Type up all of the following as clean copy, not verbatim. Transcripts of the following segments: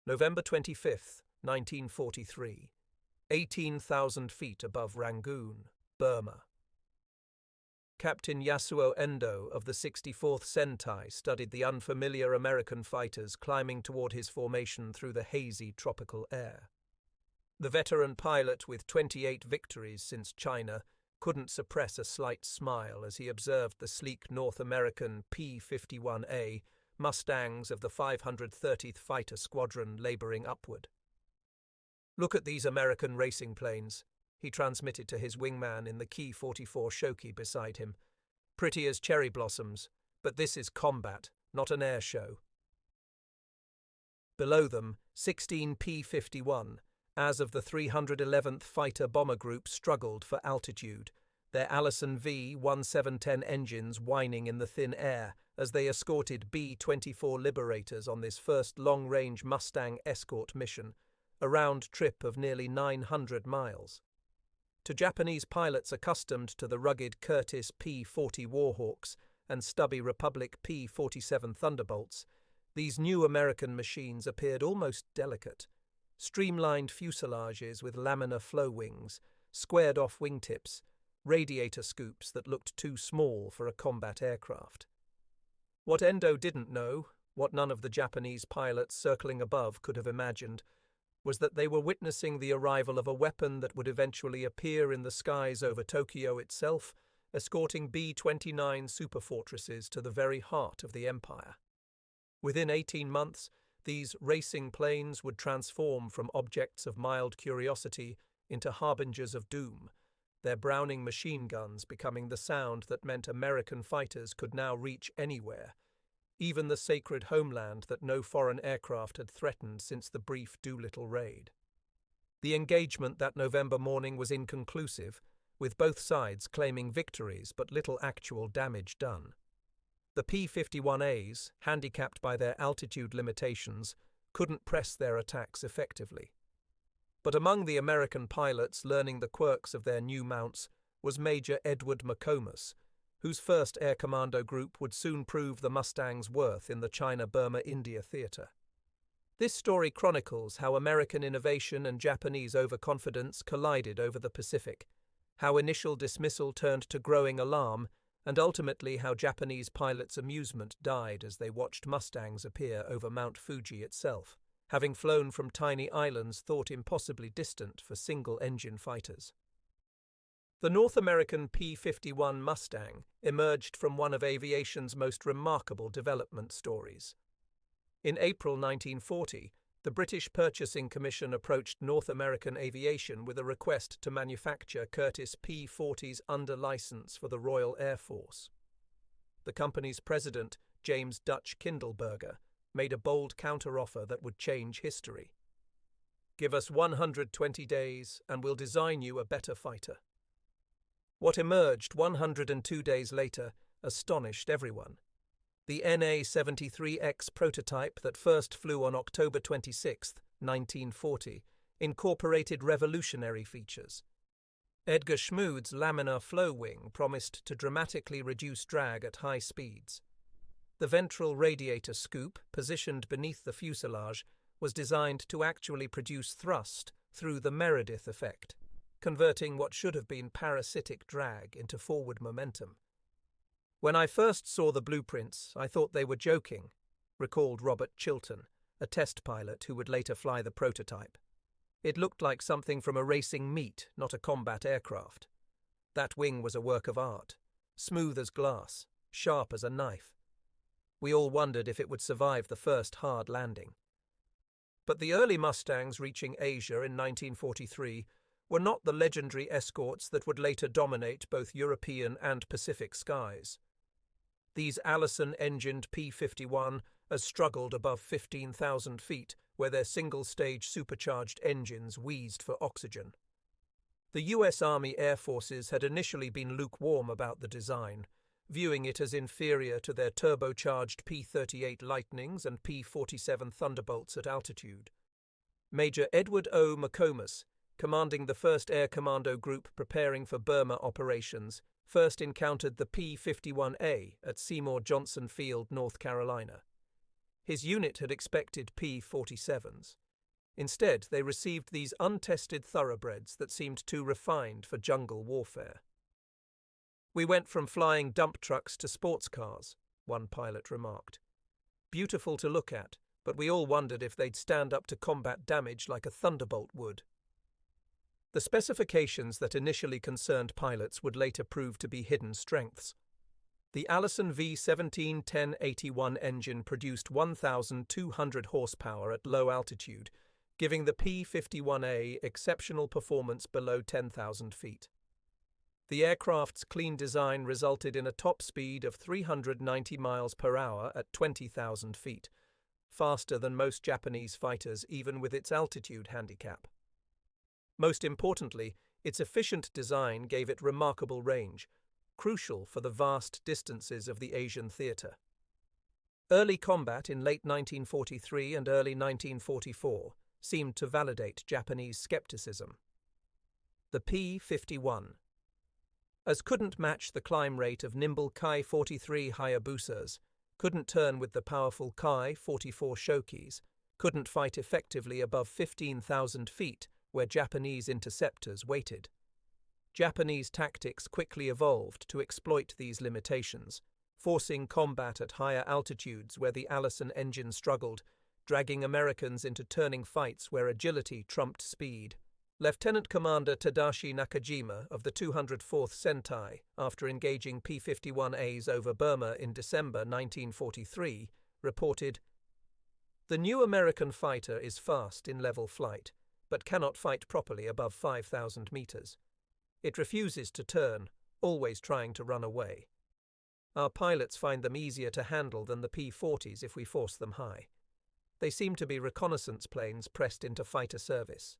November 25th, 1943, 18,000 feet above Rangoon, Burma. Captain Yasuo Endo of the 64th Sentai studied the unfamiliar American fighters climbing toward his formation through the hazy tropical air. The veteran pilot with 28 victories since China couldn't suppress a slight smile as he observed the sleek North American P-51 Mustangs of the 530th Fighter Squadron laboring upward. "Look at these American racing planes," he transmitted to his wingman in the Key 44 Shoki beside him. "Pretty as cherry blossoms, but this is combat, not an air show." Below them, 16 P-51, as of the 311th Fighter Bomber Group, struggled for altitude, their Allison V-1710 engines whining in the thin air as they escorted B-24 Liberators on this first long-range Mustang escort mission, a round trip of nearly 900 miles. To Japanese pilots accustomed to the rugged Curtiss P-40 Warhawks and stubby Republic P-47 Thunderbolts, these new American machines appeared almost delicate. Streamlined fuselages with laminar flow wings, squared-off wingtips, radiator scoops that looked too small for a combat aircraft. What Endo didn't know, what none of the Japanese pilots circling above could have imagined, was that they were witnessing the arrival of a weapon that would eventually appear in the skies over Tokyo itself, escorting B-29 superfortresses to the very heart of the empire. Within 18 months, these racing planes would transform from objects of mild curiosity into harbingers of doom, their Browning machine guns becoming the sound that meant American fighters could now reach anywhere, even the sacred homeland that no foreign aircraft had threatened since the brief Doolittle raid. The engagement that November morning was inconclusive, with both sides claiming victories but little actual damage done. The P-51As, handicapped by their altitude limitations, couldn't press their attacks effectively. But among the American pilots learning the quirks of their new mounts was Major Edward McComas, whose 1st Air Commando Group would soon prove the Mustang's worth in the China-Burma-India theater. This story chronicles how American innovation and Japanese overconfidence collided over the Pacific, how initial dismissal turned to growing alarm, and ultimately how Japanese pilots' amusement died as they watched Mustangs appear over Mount Fuji itself, having flown from tiny islands thought impossibly distant for single-engine fighters. The North American P-51 Mustang emerged from one of aviation's most remarkable development stories. In April 1940, the British Purchasing Commission approached North American Aviation with a request to manufacture Curtiss P-40s under license for the Royal Air Force. The company's president, James Dutch Kindleberger, made a bold counteroffer that would change history. "Give us 120 days and we'll design you a better fighter." What emerged 102 days later astonished everyone. The NA-73X prototype that first flew on October 26, 1940, incorporated revolutionary features. Edgar Schmood's laminar flow wing promised to dramatically reduce drag at high speeds. The ventral radiator scoop, positioned beneath the fuselage, was designed to actually produce thrust through the Meredith effect, converting what should have been parasitic drag into forward momentum. "When I first saw the blueprints, I thought they were joking," recalled Robert Chilton, a test pilot who would later fly the prototype. "It looked like something from a racing meet, not a combat aircraft. That wing was a work of art, smooth as glass, sharp as a knife. We all wondered if it would survive the first hard landing." But the early Mustangs reaching Asia in 1943 were not the legendary escorts that would later dominate both European and Pacific skies. These Allison-engined P-51 struggled above 15,000 feet, where their single-stage supercharged engines wheezed for oxygen. The U.S. Army Air Forces had initially been lukewarm about the design, viewing it as inferior to their turbocharged P-38 Lightnings and P-47 Thunderbolts at altitude. Major Edward O. McComas, commanding the 1st Air Commando Group preparing for Burma operations, first encountered the P-51A at Seymour Johnson Field, North Carolina. His unit had expected P-47s. Instead, they received these untested thoroughbreds that seemed too refined for jungle warfare. "We went from flying dump trucks to sports cars," one pilot remarked. "Beautiful to look at, but we all wondered if they'd stand up to combat damage like a Thunderbolt would." The specifications that initially concerned pilots would later prove to be hidden strengths. The Allison V-17-1081 engine produced 1,200 horsepower at low altitude, giving the P-51A exceptional performance below 10,000 feet. The aircraft's clean design resulted in a top speed of 390 miles per hour at 20,000 feet, faster than most Japanese fighters even with its altitude handicap. Most importantly, its efficient design gave it remarkable range, crucial for the vast distances of the Asian theater. Early combat in late 1943 and early 1944 seemed to validate Japanese skepticism. The P-51, as couldn't match the climb rate of nimble Ki-43 Hayabusas, couldn't turn with the powerful Ki-44 Shokis, couldn't fight effectively above 15,000 feet where Japanese interceptors waited. Japanese tactics quickly evolved to exploit these limitations, forcing combat at higher altitudes where the Allison engine struggled, dragging Americans into turning fights where agility trumped speed. Lieutenant Commander Tadashi Nakajima of the 204th Sentai, after engaging P-51As over Burma in December 1943, reported, "The new American fighter is fast in level flight, but cannot fight properly above 5,000 meters. It refuses to turn, always trying to run away. Our pilots find them easier to handle than the P-40s if we force them high. They seem to be reconnaissance planes pressed into fighter service."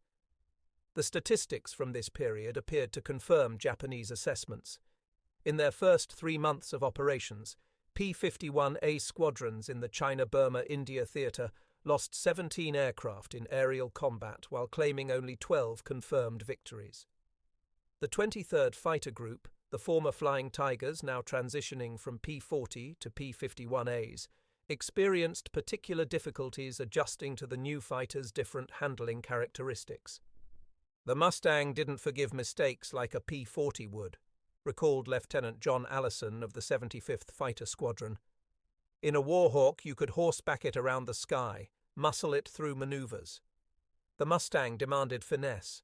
The statistics from this period appeared to confirm Japanese assessments. In their first 3 months of operations, P-51A squadrons in the China-Burma-India theater lost 17 aircraft in aerial combat while claiming only 12 confirmed victories. The 23rd Fighter Group, the former Flying Tigers now transitioning from P-40 to P-51As, experienced particular difficulties adjusting to the new fighter's different handling characteristics. "The Mustang didn't forgive mistakes like a P-40 would," recalled Lieutenant John Allison of the 75th Fighter Squadron. "In a Warhawk you could horseback it around the sky, muscle it through maneuvers. The Mustang demanded finesse.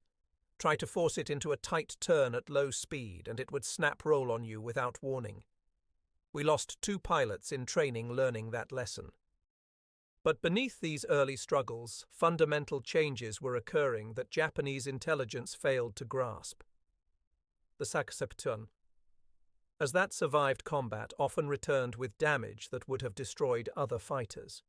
Try to force it into a tight turn at low speed and it would snap roll on you without warning. We lost 2 pilots in training learning that lesson." But beneath these early struggles, fundamental changes were occurring that Japanese intelligence failed to grasp. The Sakaseptun, as that survived combat, often returned with damage that would have destroyed other fighters.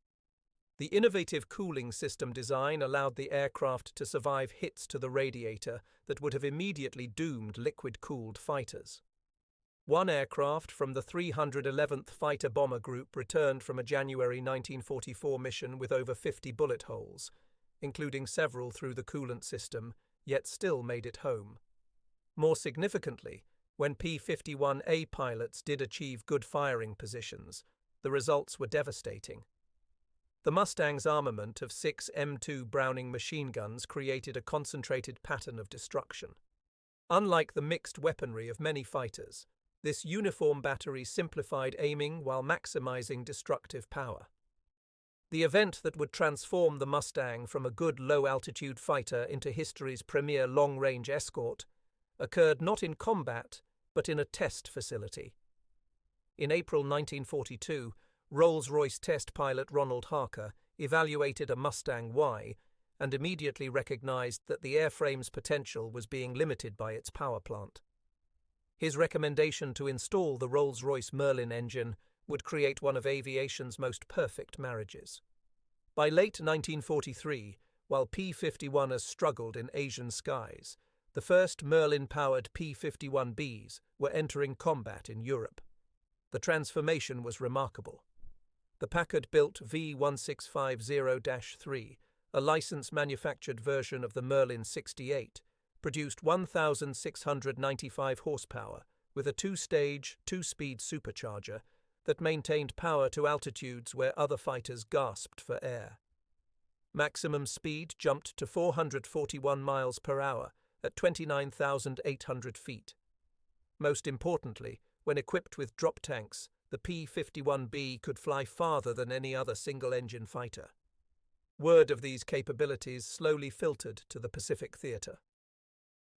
The innovative cooling system design allowed the aircraft to survive hits to the radiator that would have immediately doomed liquid-cooled fighters. One aircraft from the 311th Fighter Bomber Group returned from a January 1944 mission with over 50 bullet holes, including several through the coolant system, yet still made it home. More significantly, when P-51A pilots did achieve good firing positions, the results were devastating. The Mustang's armament of 6 M2 Browning machine guns created a concentrated pattern of destruction. Unlike the mixed weaponry of many fighters, this uniform battery simplified aiming while maximizing destructive power. The event that would transform the Mustang from a good low-altitude fighter into history's premier long-range escort occurred not in combat, but in a test facility. In April 1942, Rolls-Royce test pilot Ronald Harker evaluated a Mustang Y and immediately recognized that the airframe's potential was being limited by its power plant. His recommendation to install the Rolls-Royce Merlin engine would create one of aviation's most perfect marriages. By late 1943, while P-51s struggled in Asian skies, the first Merlin-powered P-51Bs were entering combat in Europe. The transformation was remarkable. The Packard-built V-1650-3, a license-manufactured version of the Merlin 68, produced 1,695 horsepower with a 2-stage, 2-speed supercharger, that maintained power to altitudes where other fighters gasped for air. Maximum speed jumped to 441 miles per hour at 29,800 feet. Most importantly, when equipped with drop tanks, the P-51B could fly farther than any other single-engine fighter. Word of these capabilities slowly filtered to the Pacific Theater.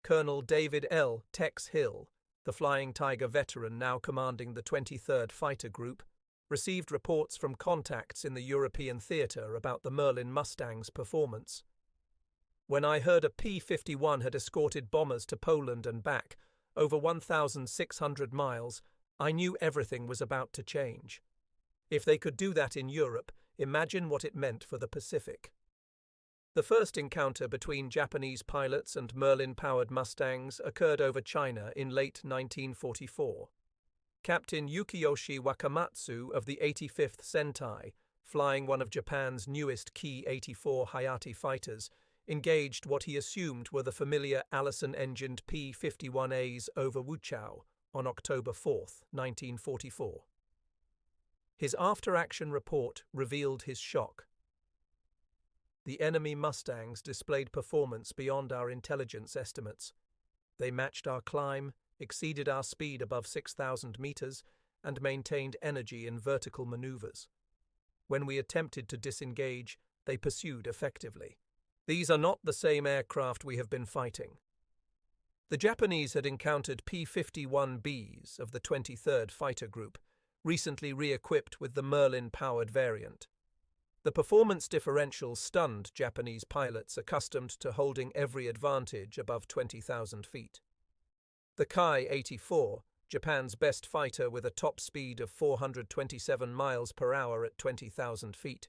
Colonel David L. Tex Hill, the Flying Tiger veteran now commanding the 23rd Fighter Group, received reports from contacts in the European theater about the Merlin Mustang's performance. When I heard a P-51 had escorted bombers to Poland and back, over 1,600 miles, I knew everything was about to change. If they could do that in Europe, imagine what it meant for the Pacific. The first encounter between Japanese pilots and Merlin-powered Mustangs occurred over China in late 1944. Captain Yukiyoshi Wakamatsu of the 85th Sentai, flying one of Japan's newest Ki-84 Hayate fighters, engaged what he assumed were the familiar Allison-engined P-51As over Wuchao on October 4, 1944. His after-action report revealed his shock. The enemy Mustangs displayed performance beyond our intelligence estimates. They matched our climb, exceeded our speed above 6,000 meters, and maintained energy in vertical maneuvers. When we attempted to disengage, they pursued effectively. These are not the same aircraft we have been fighting. The Japanese had encountered P-51Bs of the 23rd Fighter Group, recently re-equipped with the Merlin-powered variant. The performance differential stunned Japanese pilots accustomed to holding every advantage above 20,000 feet. The Ki-84, Japan's best fighter with a top speed of 427 miles per hour at 20,000 feet,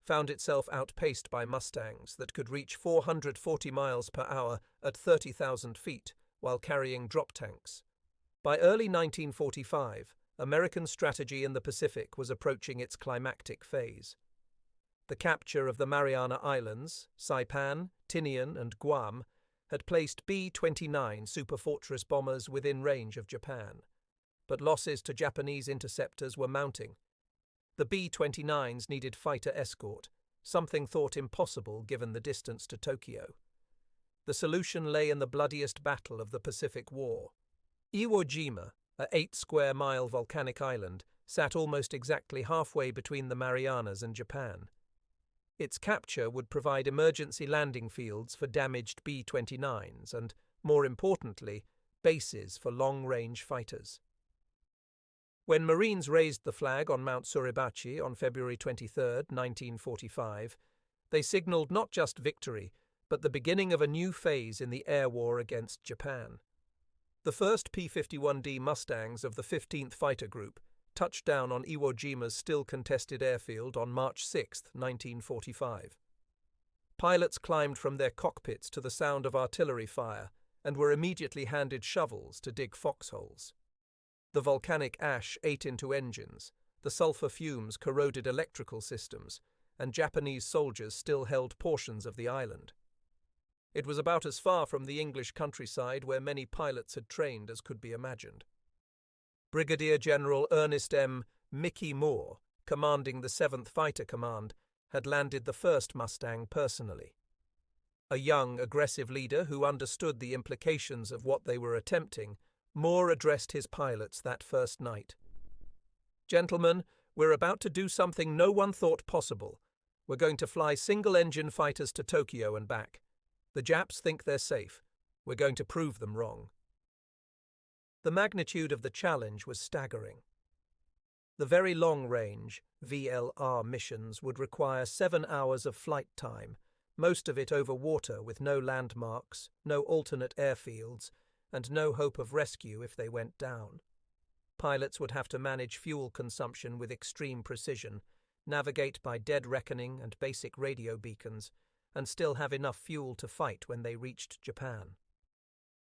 found itself outpaced by Mustangs that could reach 440 miles per hour at 30,000 feet while carrying drop tanks. By early 1945, American strategy in the Pacific was approaching its climactic phase. The capture of the Mariana Islands, Saipan, Tinian, and Guam had placed B-29 superfortress bombers within range of Japan, but losses to Japanese interceptors were mounting. The B-29s needed fighter escort, something thought impossible given the distance to Tokyo. The solution lay in the bloodiest battle of the Pacific War. Iwo Jima, a 8-square-mile volcanic island, sat almost exactly halfway between the Marianas and Japan. Its capture would provide emergency landing fields for damaged B-29s and, more importantly, bases for long-range fighters. When Marines raised the flag on Mount Suribachi on February 23, 1945, they signaled not just victory, but the beginning of a new phase in the air war against Japan. The first P-51D Mustangs of the 15th Fighter Group touched down on Iwo Jima's still-contested airfield on March 6, 1945. Pilots climbed from their cockpits to the sound of artillery fire and were immediately handed shovels to dig foxholes. The volcanic ash ate into engines, the sulfur fumes corroded electrical systems, and Japanese soldiers still held portions of the island. It was about as far from the English countryside where many pilots had trained as could be imagined. Brigadier General Ernest M. Mickey Moore, commanding the 7th Fighter Command, had landed the first Mustang personally. A young, aggressive leader who understood the implications of what they were attempting, Moore addressed his pilots that first night. "Gentlemen, we're about to do something no one thought possible. We're going to fly single-engine fighters to Tokyo and back. The Japs think they're safe. We're going to prove them wrong." The magnitude of the challenge was staggering. The very long-range VLR missions would require 7 hours of flight time, most of it over water with no landmarks, no alternate airfields, and no hope of rescue if they went down. Pilots would have to manage fuel consumption with extreme precision, navigate by dead reckoning and basic radio beacons, and still have enough fuel to fight when they reached Japan.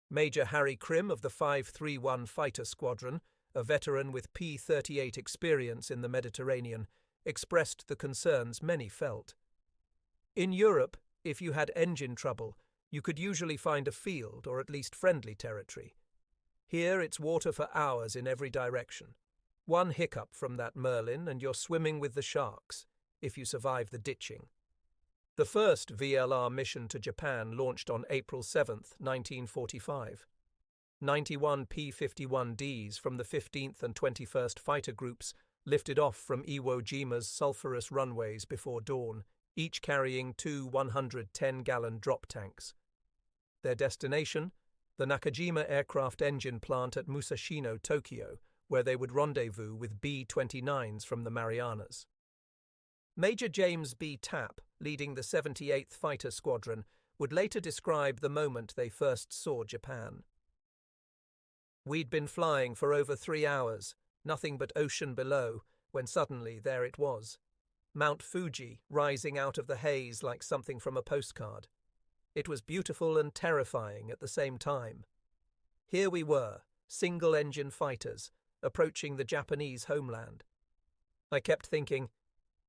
Major Harry Krim of the 531 Fighter Squadron, a veteran with P-38 experience in the Mediterranean, expressed the concerns many felt. In Europe, if you had engine trouble, you could usually find a field or at least friendly territory. Here it's water for hours in every direction. One hiccup from that Merlin and you're swimming with the sharks, if you survive the ditching. The first VLR mission to Japan launched on April 7, 1945. 91 P-51Ds from the 15th and 21st Fighter Groups lifted off from Iwo Jima's sulphurous runways before dawn, each carrying two 110-gallon drop tanks. Their destination? The Nakajima aircraft engine plant at Musashino, Tokyo, where they would rendezvous with B-29s from the Marianas. Major James B. Tapp, leading the 78th Fighter Squadron, would later describe the moment they first saw Japan. "We'd been flying for over 3 hours, nothing but ocean below, when suddenly there it was. Mount Fuji rising out of the haze like something from a postcard. It was beautiful and terrifying at the same time. Here we were, single-engine fighters, approaching the Japanese homeland. I kept thinking,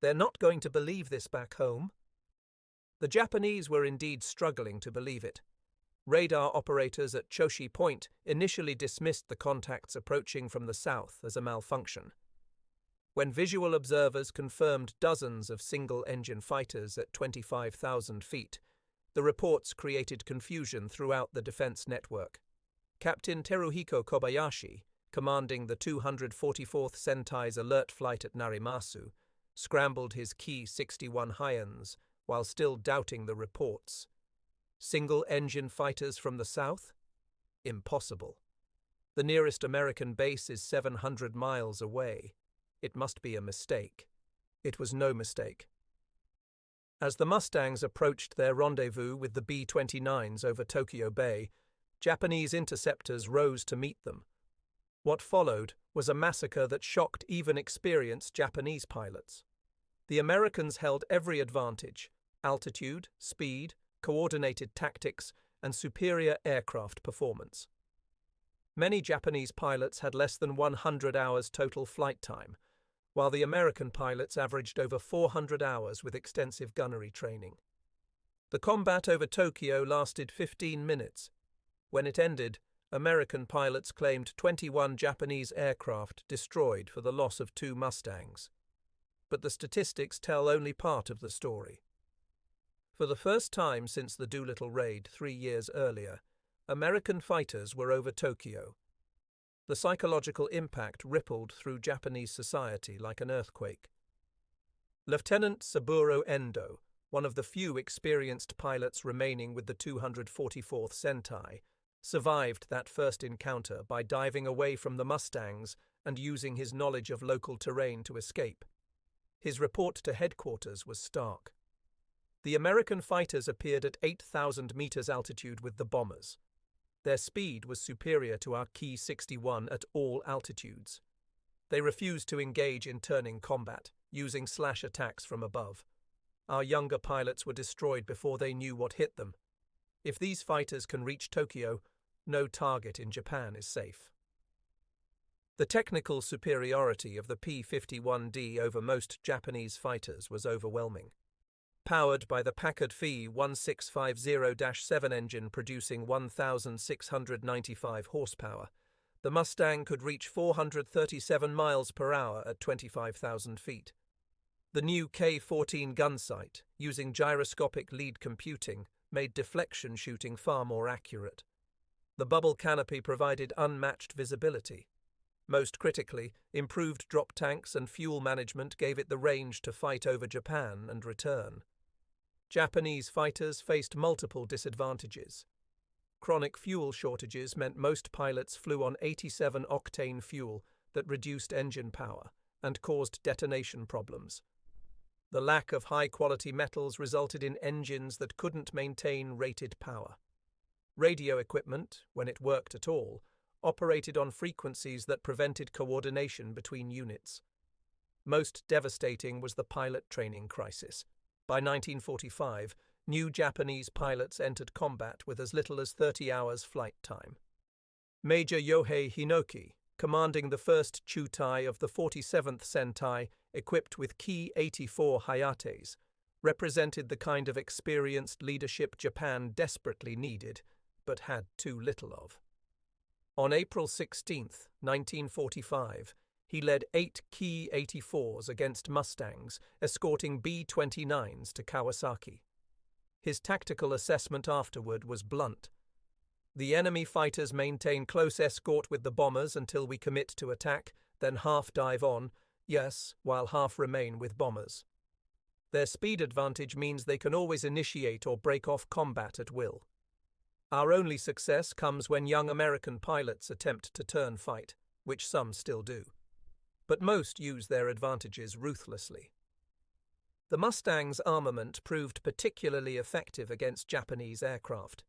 they're not going to believe this back home." The Japanese were indeed struggling to believe it. Radar operators at Choshi Point initially dismissed the contacts approaching from the south as a malfunction. When visual observers confirmed dozens of single-engine fighters at 25,000 feet, the reports created confusion throughout the defense network. Captain Teruhiko Kobayashi, commanding the 244th Sentai's alert flight at Narimasu, scrambled his Ki-61 Hyans while still doubting the reports. Single-engine fighters from the south? Impossible. The nearest American base is 700 miles away. It must be a mistake. It was no mistake. As the Mustangs approached their rendezvous with the B-29s over Tokyo Bay, Japanese interceptors rose to meet them. What followed was a massacre that shocked even experienced Japanese pilots. The Americans held every advantage: altitude, speed, coordinated tactics, and superior aircraft performance. Many Japanese pilots had less than 100 hours total flight time, while the American pilots averaged over 400 hours with extensive gunnery training. The combat over Tokyo lasted 15 minutes. When it ended, American pilots claimed 21 Japanese aircraft destroyed for the loss of 2 Mustangs. But the statistics tell only part of the story. For the first time since the Doolittle raid 3 years earlier, American fighters were over Tokyo. The psychological impact rippled through Japanese society like an earthquake. Lieutenant Saburo Endo, one of the few experienced pilots remaining with the 244th Sentai, survived that first encounter by diving away from the Mustangs and using his knowledge of local terrain to escape. His report to headquarters was stark. The American fighters appeared at 8,000 meters altitude with the bombers. Their speed was superior to our Ki-61 at all altitudes. They refused to engage in turning combat, using slash attacks from above. Our younger pilots were destroyed before they knew what hit them. If these fighters can reach Tokyo, no target in Japan is safe. The technical superiority of the P-51D over most Japanese fighters was overwhelming. Powered by the Packard Phi 1650-7 engine producing 1,695 horsepower, the Mustang could reach 437 miles per hour at 25,000 feet. The new K-14 gun sight, using gyroscopic lead computing, made deflection shooting far more accurate. The bubble canopy provided unmatched visibility. Most critically, improved drop tanks and fuel management gave it the range to fight over Japan and return. Japanese fighters faced multiple disadvantages. Chronic fuel shortages meant most pilots flew on 87-octane fuel that reduced engine power and caused detonation problems. The lack of high-quality metals resulted in engines that couldn't maintain rated power. Radio equipment, when it worked at all, operated on frequencies that prevented coordination between units. Most devastating was the pilot training crisis. By 1945, new Japanese pilots entered combat with as little as 30 hours flight time. Major Yohei Hinoki, commanding the 1st Chutai of the 47th Sentai, equipped with Ki-84 Hayates, represented the kind of experienced leadership Japan desperately needed, but had too little of. On April 16, 1945, He led 8 key 84s against Mustangs, escorting B-29s to Kawasaki. His tactical assessment afterward was blunt. The enemy fighters maintain close escort with the bombers until we commit to attack, then half dive on, yes, while half remain with bombers. Their speed advantage means they can always initiate or break off combat at will. Our only success comes when young American pilots attempt to turn fight, which some still do. But most use their advantages ruthlessly. The Mustang's armament proved particularly effective against Japanese aircraft.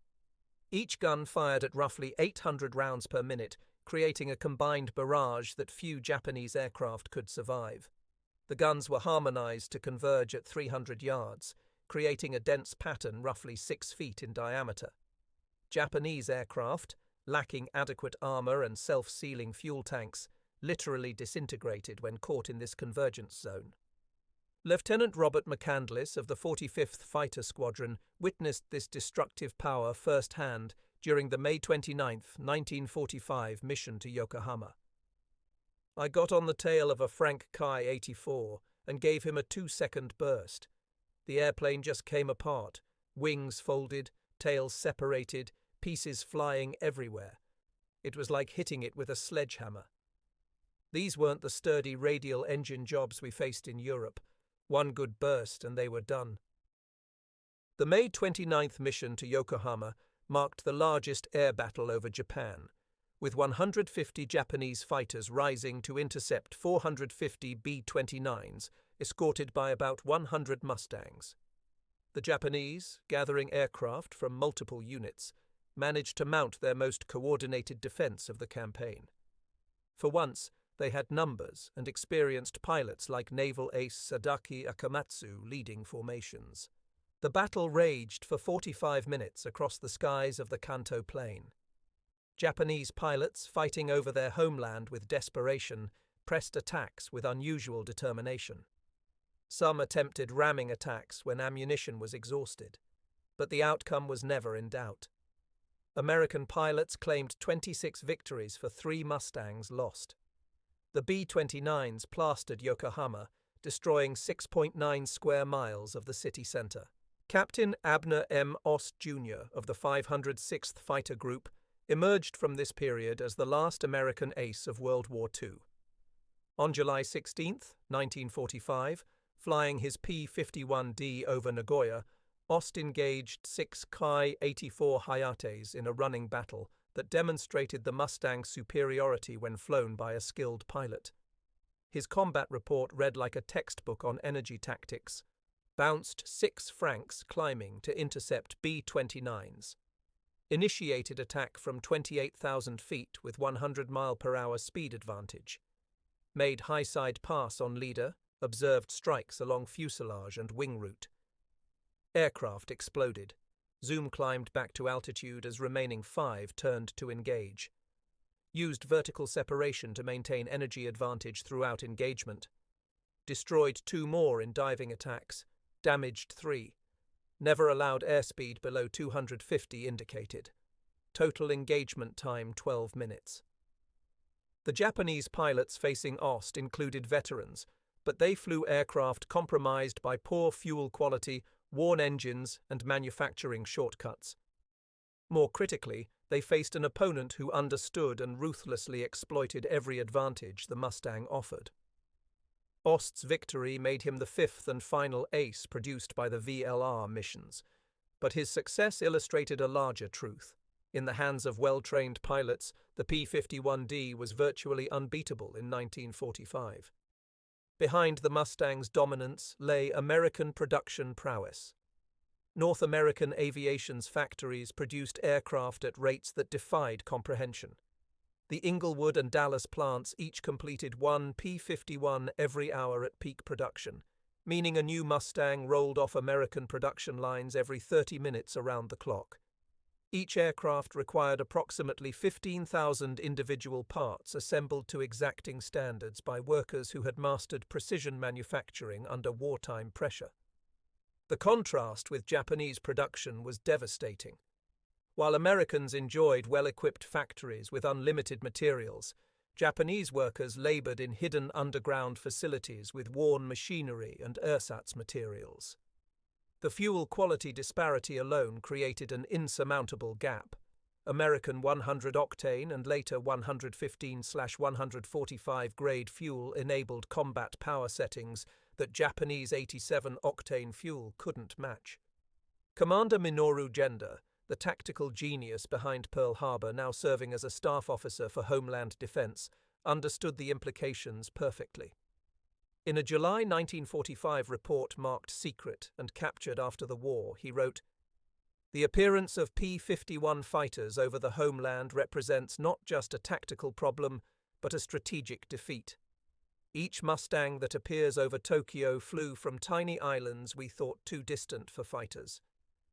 Each gun fired at roughly 800 rounds per minute, creating a combined barrage that few Japanese aircraft could survive. The guns were harmonized to converge at 300 yards, creating a dense pattern roughly 6 feet in diameter. Japanese aircraft, lacking adequate armor and self-sealing fuel tanks, literally disintegrated when caught in this convergence zone. Lieutenant Robert McCandless of the 45th Fighter Squadron witnessed this destructive power firsthand during the May 29, 1945 mission to Yokohama. "I got on the tail of a Frank Kai 84 and gave him a 2-second burst. The airplane just came apart, wings folded, tails separated, pieces flying everywhere. It was like hitting it with a sledgehammer. These weren't the sturdy radial engine jobs we faced in Europe. One good burst and they were done." The May 29th mission to Yokohama marked the largest air battle over Japan, with 150 Japanese fighters rising to intercept 450 B-29s, escorted by about 100 Mustangs. The Japanese, gathering aircraft from multiple units, managed to mount their most coordinated defense of the campaign. For once, they had numbers and experienced pilots like naval ace Sadaki Akamatsu leading formations. The battle raged for 45 minutes across the skies of the Kanto Plain. Japanese pilots, fighting over their homeland with desperation, pressed attacks with unusual determination. Some attempted ramming attacks when ammunition was exhausted, but the outcome was never in doubt. American pilots claimed 26 victories for 3 Mustangs lost. The B-29s plastered Yokohama, destroying 6.9 square miles of the city center. Captain Abner M. Ost Jr. of the 506th Fighter Group emerged from this period as the last American ace of World War II. On July 16, 1945, flying his P-51D over Nagoya, Ost engaged 6 Kai-84 Hayates in a running battle that demonstrated the Mustang's superiority when flown by a skilled pilot. His combat report read like a textbook on energy tactics. Bounced 6 Franks climbing to intercept B-29s. Initiated attack from 28,000 feet with 100-mile-per-hour speed advantage. Made high-side pass on leader, observed strikes along fuselage and wing route. Aircraft exploded. Zoom climbed back to altitude as remaining 5 turned to engage. Used vertical separation to maintain energy advantage throughout engagement. Destroyed 2 more in diving attacks. Damaged 3. Never allowed airspeed below 250 indicated. Total engagement time 12 minutes. The Japanese pilots facing Ost included veterans, but they flew aircraft compromised by poor fuel quality, worn engines, and manufacturing shortcuts. More critically, they faced an opponent who understood and ruthlessly exploited every advantage the Mustang offered. Ost's victory made him the 5th and final ace produced by the VLR missions, but his success illustrated a larger truth. In the hands of well-trained pilots, the P-51D was virtually unbeatable in 1945. Behind the Mustang's dominance lay American production prowess. North American aviation's factories produced aircraft at rates that defied comprehension. The Inglewood and Dallas plants each completed 1 P-51 every hour at peak production, meaning a new Mustang rolled off American production lines every 30 minutes around the clock. Each aircraft required approximately 15,000 individual parts assembled to exacting standards by workers who had mastered precision manufacturing under wartime pressure. The contrast with Japanese production was devastating. While Americans enjoyed well-equipped factories with unlimited materials, Japanese workers labored in hidden underground facilities with worn machinery and ersatz materials. The fuel quality disparity alone created an insurmountable gap. American 100-octane and later 115/145 grade fuel enabled combat power settings that Japanese 87-octane fuel couldn't match. Commander Minoru Genda, the tactical genius behind Pearl Harbor, now serving as a staff officer for Homeland Defense, understood the implications perfectly. In a July 1945 report marked secret and captured after the war, he wrote, "The appearance of P-51 fighters over the homeland represents not just a tactical problem, but a strategic defeat. Each Mustang that appears over Tokyo flew from tiny islands we thought too distant for fighters.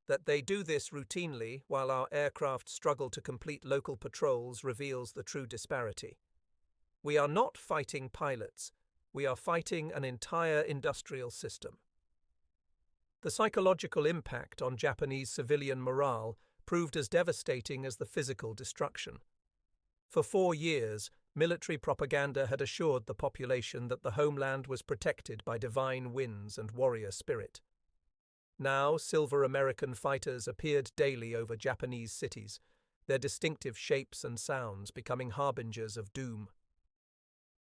That they do this routinely while our aircraft struggle to complete local patrols reveals the true disparity. We are not fighting pilots, we are fighting an entire industrial system." The psychological impact on Japanese civilian morale proved as devastating as the physical destruction. For 4 years, military propaganda had assured the population that the homeland was protected by divine winds and warrior spirit. Now, silver American fighters appeared daily over Japanese cities, their distinctive shapes and sounds becoming harbingers of doom.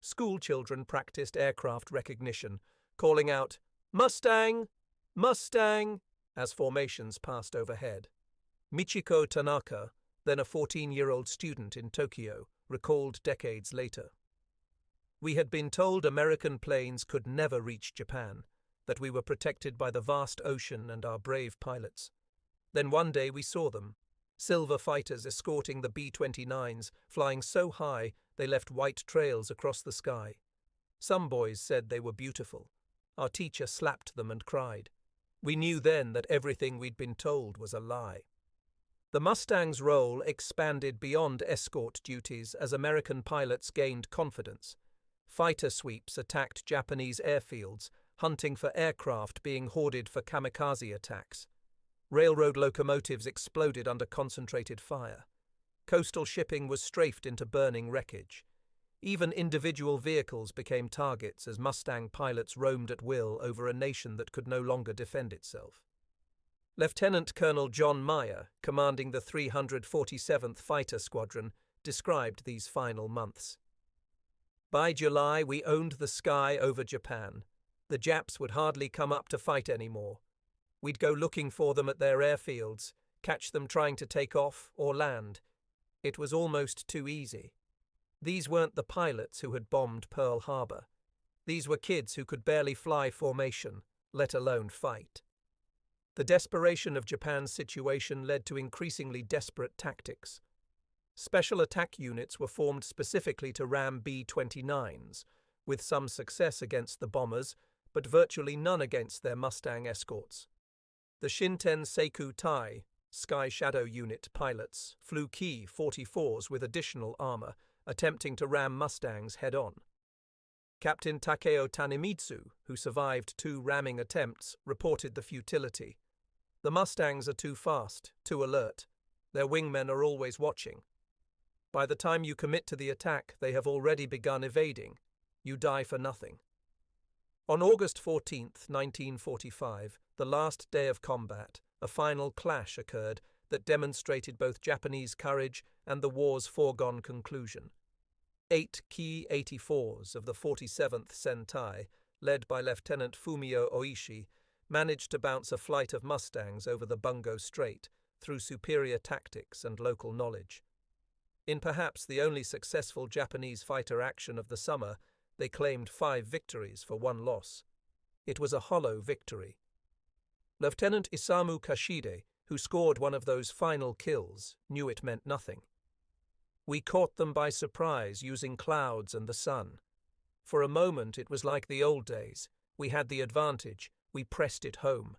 School children practiced aircraft recognition, calling out, "Mustang! Mustang!" as formations passed overhead. Michiko Tanaka, then a 14-year-old student in Tokyo, recalled decades later. "We had been told American planes could never reach Japan, that we were protected by the vast ocean and our brave pilots. Then one day we saw them, silver fighters escorting the B-29s, flying so high they left white trails across the sky. Some boys said they were beautiful. Our teacher slapped them and cried. We knew then that everything we'd been told was a lie." The Mustang's role expanded beyond escort duties as American pilots gained confidence. Fighter sweeps attacked Japanese airfields, hunting for aircraft being hoarded for kamikaze attacks. Railroad locomotives exploded under concentrated fire. Coastal shipping was strafed into burning wreckage. Even individual vehicles became targets as Mustang pilots roamed at will over a nation that could no longer defend itself. Lieutenant Colonel John Meyer, commanding the 347th Fighter Squadron, described these final months. "By July, we owned the sky over Japan. The Japs would hardly come up to fight anymore. We'd go looking for them at their airfields, catch them trying to take off or land. It was almost too easy. These weren't the pilots who had bombed Pearl Harbor. These were kids who could barely fly formation, let alone fight." The desperation of Japan's situation led to increasingly desperate tactics. Special attack units were formed specifically to ram B-29s, with some success against the bombers, but virtually none against their Mustang escorts. The Shinten Seiku Tai, Sky Shadow Unit pilots, flew Ki-44s with additional armor, attempting to ram Mustangs head-on. Captain Takeo Tanemitsu, who survived 2 ramming attempts, reported the futility. "The Mustangs are too fast, too alert. Their wingmen are always watching. By the time you commit to the attack, they have already begun evading. You die for nothing." On August 14, 1945, the last day of combat, a final clash occurred that demonstrated both Japanese courage and the war's foregone conclusion. 8 Ki-84s of the 47th Sentai, led by Lieutenant Fumio Oishi, managed to bounce a flight of Mustangs over the Bungo Strait through superior tactics and local knowledge. In perhaps the only successful Japanese fighter action of the summer, they claimed 5 victories for 1 loss. It was a hollow victory. Lieutenant Isamu Kashide, who scored one of those final kills, knew it meant nothing. "We caught them by surprise using clouds and the sun. For a moment it was like the old days. We had the advantage. We pressed it home.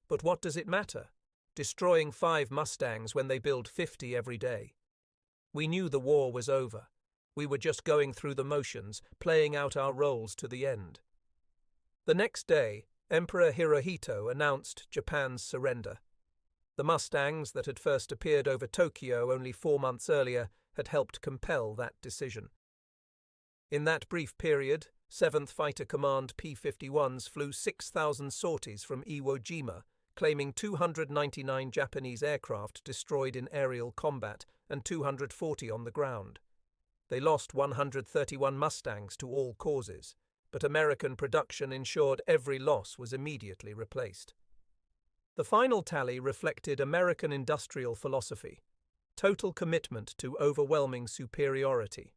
But what does it matter? Destroying 5 Mustangs when they build 50 every day. We knew the war was over. We were just going through the motions, playing out our roles to the end." The next day, Emperor Hirohito announced Japan's surrender. The Mustangs that had first appeared over Tokyo only 4 months earlier had helped compel that decision. In that brief period, 7th Fighter Command P-51s flew 6,000 sorties from Iwo Jima, claiming 299 Japanese aircraft destroyed in aerial combat and 240 on the ground. They lost 131 Mustangs to all causes, but American production ensured every loss was immediately replaced. The final tally reflected American industrial philosophy, total commitment to overwhelming superiority.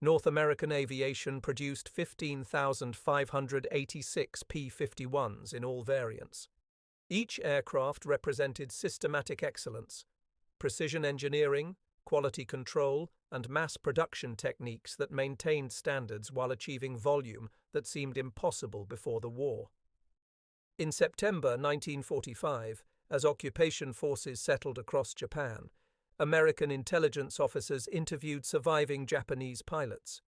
North American aviation produced 15,586 P-51s in all variants. Each aircraft represented systematic excellence, precision engineering, quality control, and mass production techniques that maintained standards while achieving volume that seemed impossible before the war. In September 1945, as occupation forces settled across Japan, American intelligence officers interviewed surviving Japanese pilots.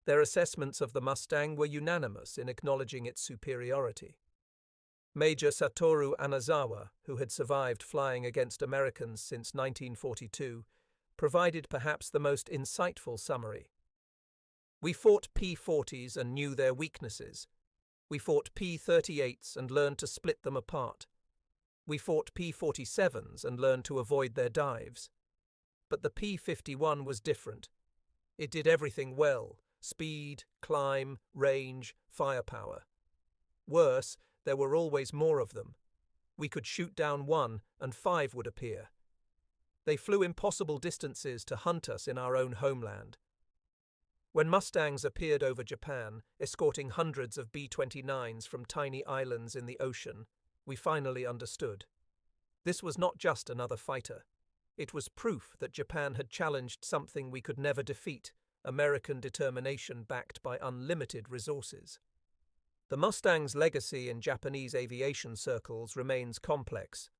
Their assessments of the Mustang were unanimous in acknowledging its superiority. Major Satoru Anazawa, who had survived flying against Americans since 1942, provided perhaps the most insightful summary. "We fought P-40s and knew their weaknesses. We fought P-38s and learned to split them apart. We fought P-47s and learned to avoid their dives. But the P-51 was different. It did everything well: speed, climb, range, firepower. Worse, there were always more of them. We could shoot down one and 5 would appear. They flew impossible distances to hunt us in our own homeland." When Mustangs appeared over Japan, escorting hundreds of B-29s from tiny islands in the ocean, we finally understood. This was not just another fighter. It was proof that Japan had challenged something we could never defeat: American determination backed by unlimited resources. The Mustang's legacy in Japanese aviation circles remains complex.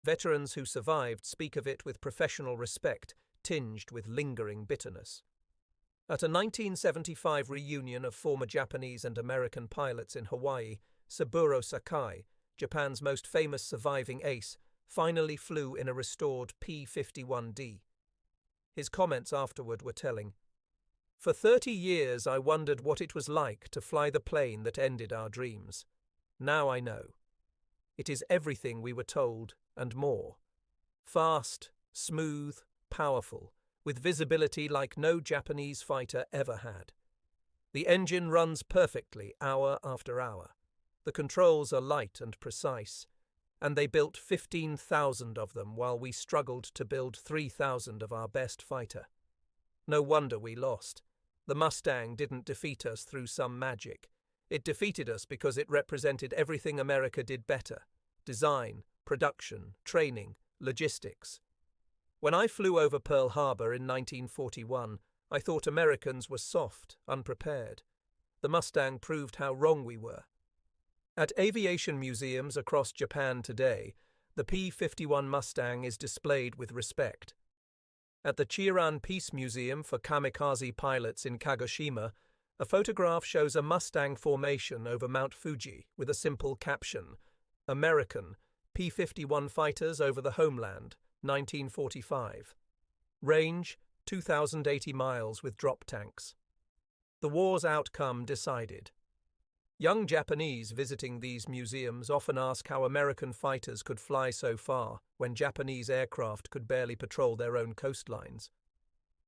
Veterans who survived speak of it with professional respect, tinged with lingering bitterness. At a 1975 reunion of former Japanese and American pilots in Hawaii, Saburo Sakai, Japan's most famous surviving ace, finally flew in a restored P-51D. His comments afterward were telling. "For 30 years I wondered what it was like to fly the plane that ended our dreams. Now I know. It is everything we were told and more. Fast, smooth, powerful, with visibility like no Japanese fighter ever had. The engine runs perfectly hour after hour. The controls are light and precise, and they built 15,000 of them while we struggled to build 3,000 of our best fighter. No wonder we lost. The Mustang didn't defeat us through some magic. It defeated us because it represented everything America did better: design, production, training, logistics. When I flew over Pearl Harbor in 1941, I thought Americans were soft, unprepared. The Mustang proved how wrong we were. At aviation museums across Japan today, the P-51 Mustang is displayed with respect. At the Chiran Peace Museum for kamikaze pilots in Kagoshima, a photograph shows a Mustang formation over Mount Fuji with a simple caption: "American, P-51 fighters over the homeland, 1945. Range, 2,080 miles with drop tanks." The war's outcome decided. Young Japanese visiting these museums often ask how American fighters could fly so far when Japanese aircraft could barely patrol their own coastlines.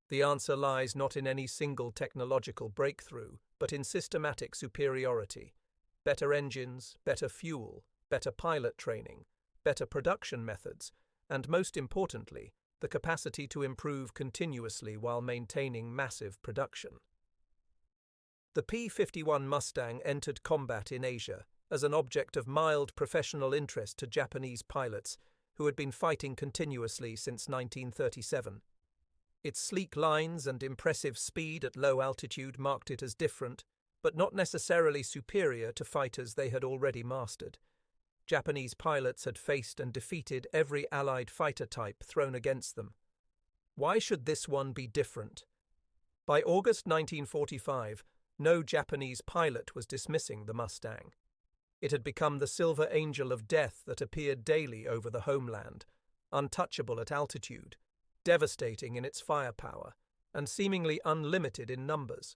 The answer lies not in any single technological breakthrough, but in systematic superiority: better engines, better fuel, better pilot training, better production methods, and most importantly, the capacity to improve continuously while maintaining massive production. The P-51 Mustang entered combat in Asia as an object of mild professional interest to Japanese pilots who had been fighting continuously since 1937. Its sleek lines and impressive speed at low altitude marked it as different, but not necessarily superior to fighters they had already mastered. Japanese pilots had faced and defeated every Allied fighter type thrown against them. Why should this one be different? By August 1945, no Japanese pilot was dismissing the Mustang. It had become the silver angel of death that appeared daily over the homeland, untouchable at altitude, devastating in its firepower, and seemingly unlimited in numbers.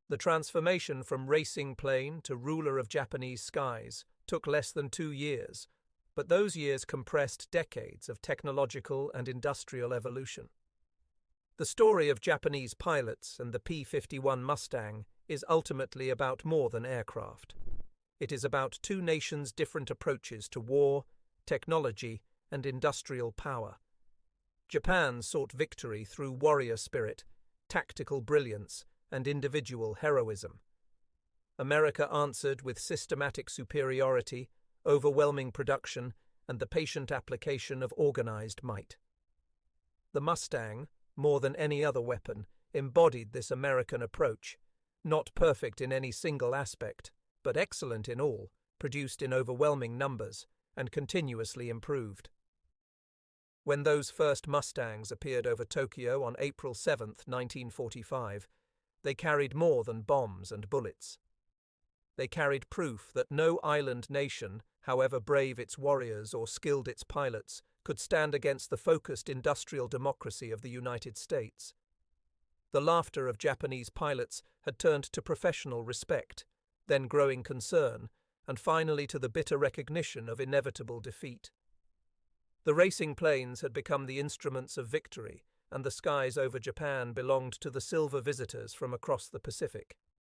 The transformation from racing plane to ruler of Japanese skies took less than 2 years, but those years compressed decades of technological and industrial evolution. The story of Japanese pilots and the P-51 Mustang is ultimately about more than aircraft. It is about two nations' different approaches to war, technology, and industrial power. Japan sought victory through warrior spirit, tactical brilliance, and individual heroism. America answered with systematic superiority, overwhelming production, and the patient application of organized might. The Mustang, more than any other weapon, embodied this American approach, not perfect in any single aspect, but excellent in all, produced in overwhelming numbers, and continuously improved. When those first Mustangs appeared over Tokyo on April 7, 1945, they carried more than bombs and bullets. They carried proof that no island nation, however brave its warriors or skilled its pilots, could stand against the focused industrial democracy of the United States. The laughter of Japanese pilots had turned to professional respect, then growing concern, and finally to the bitter recognition of inevitable defeat. The racing planes had become the instruments of victory, and the skies over Japan belonged to the silver visitors from across the Pacific.